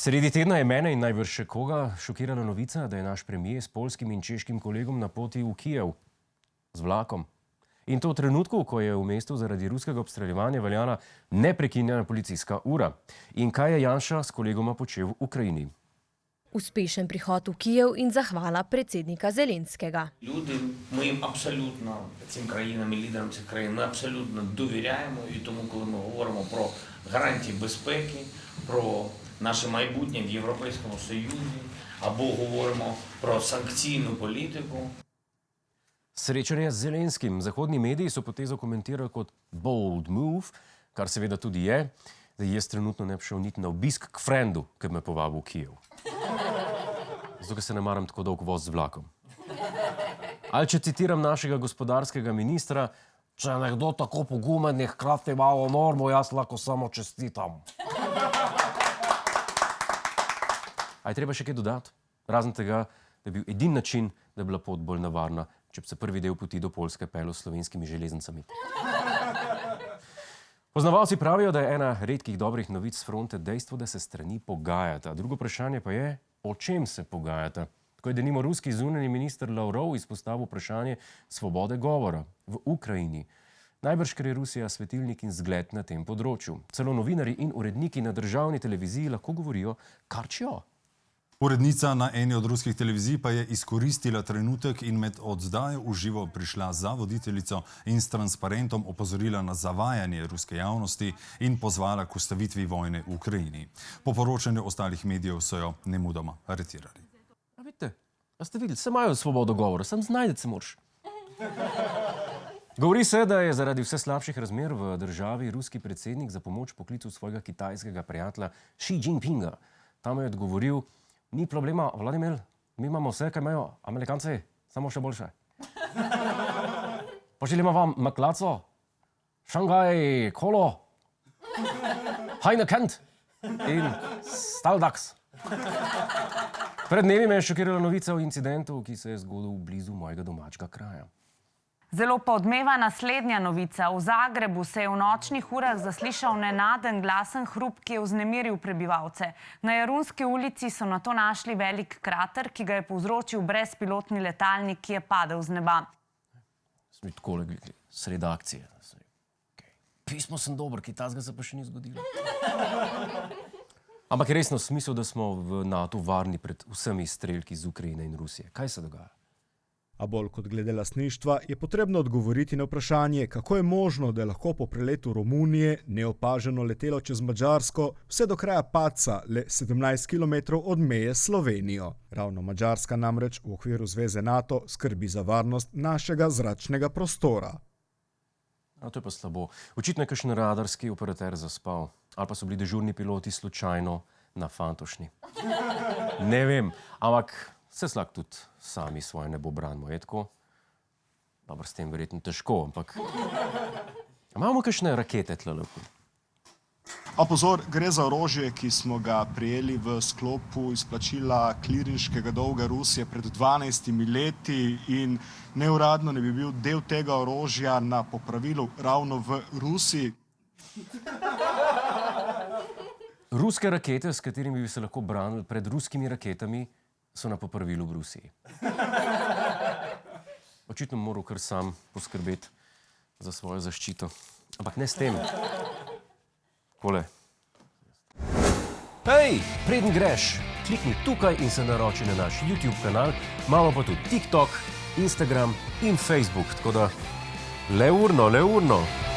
Sredi tedna je mene in najbrž še koga šokirala novica, da je naš premijer s poljskim in češkim kolegom na poti v Kijev z vlakom. In to v trenutku, ko je v mestu zaradi ruskega obstreljevanja veljala neprekinjena policijska ura. In kaj je Janša s kolegoma počel v Ukrajini? Успішен приход у Київ і захвала председника Зеленського. Люди, ми їм абсолютно, цим країнам і лідерам цих країн, ми абсолютно довіряємо. І тому, коли ми говоримо про гарантії безпеки, про наше майбутнє в Європейському Союзі, або говоримо про санкційну політику. Srečanje z Zelenskim. Zahodni mediji so potezo komentirali kot bold move, kar seveda tudi je. Jaz trenutno ne bi šel niti na obisk k frendu, ki me povabil v Kijev. Zato, ker se ne maram tako dolgo voz z vlakom. Ali če citiram našega gospodarskega ministra, če je nekdo tako pogumen, je hkrati malo normo, jaz lahko samo čestitam. A je treba še kaj dodati? Razen tega, da je bil edini način, da je bila pot bolj nevarna, če bi se prvi del poti do Poljske peljal s slovenskimi železnicami. Poznavalci pravijo, da je ena redkih dobrih novic s fronte dejstvo, da se strani pogajata. Drugo vprašanje pa je, o čem se pogajata. Tako je denimo ruski zunanji minister Lavrov izpostavil vprašanje svobode govora v Ukrajini. Najbrž, ker je Rusija svetilnik in zgled na tem področju. Celo novinarji in uredniki na državni televiziji lahko govorijo, kar čejo. Urednica na eni od ruskih televizij pa je izkoristila trenutek in med oddajo v živo prišla za voditeljico in s transparentom opozorila na zavajanje ruske javnosti in pozvala k ustavitvi vojne v Ukrajini. Po poročanju ostalih medijev so jo nemudoma aretirali. A vidite, a ste videli, se imajo svobodo govora, sam znajdeti se moraš. Govori se, da je zaradi vse slabših razmer v državi ruski predsednik za pomoč poklical svojega kitajskega prijatelja Xi Jinpinga. Tam je odgovoril: ni problema, Vladimir, mi imamo vse, kaj imajo Amerikanci, samo še boljše. Poželimo vam maklaco, Šangaj kolo, Heinekent in Staldaks. Pred dnevi me je šokirala novica o incidentu, ki se je zgodil blizu mojega domačega kraja. Zelo pa odmeva naslednja novica. V Zagrebu se je v nočnih urah zaslišal nenaden glasen hrup, ki je vznemiril prebivalce. Na Jarunski ulici so nato našli velik krater, ki ga je povzročil brezpilotni letalnik, ki je padel z neba. Sem takole gledali, sred akcije. Pismo sem dober, kaj tazga se pa še ni zgodilo. Ampak je resno smisel, da smo v NATO varni pred vsemi strelki iz Ukrajine in Rusije. Kaj se dogaja? A bolj kot glede lastništva je potrebno odgovoriti na vprašanje, kako je možno, da je lahko po preletu Romunije neopaženo letelo čez Madžarsko vse do kraja padca le 17 km od meje s Slovenijo. Ravno Madžarska namreč v okviru zveze NATO skrbi za varnost našega zračnega prostora. A to je pa slabo. Očitno je kakšen radarski operater zaspal. Ali pa so bili dežurni piloti slučajno na fantošni. Ne vem, ampak vse slak tudi sami svoje nebo branimo, je tako? Dobro, s tem verjetno težko, ampak imamo kakšne rakete tle lahko? A pozor, gre za orožje, ki smo ga prijeli v sklopu izplačila klirinškega dolga Rusije pred 12 leti in neuradno ne bi bil del tega orožja na popravilu ravno v Rusiji. Ruske rakete, s katerimi bi se lahko branili pred ruskimi raketami, so na popravilu v Rusiji. Očitno moral kar sam poskrbeti za svojo zaščito. Ampak ne s tem. Kole. Hej, preden greš, klikni tukaj in se naroči na naš YouTube kanal. Imamo pa tudi TikTok, Instagram in Facebook. Tako da le urno.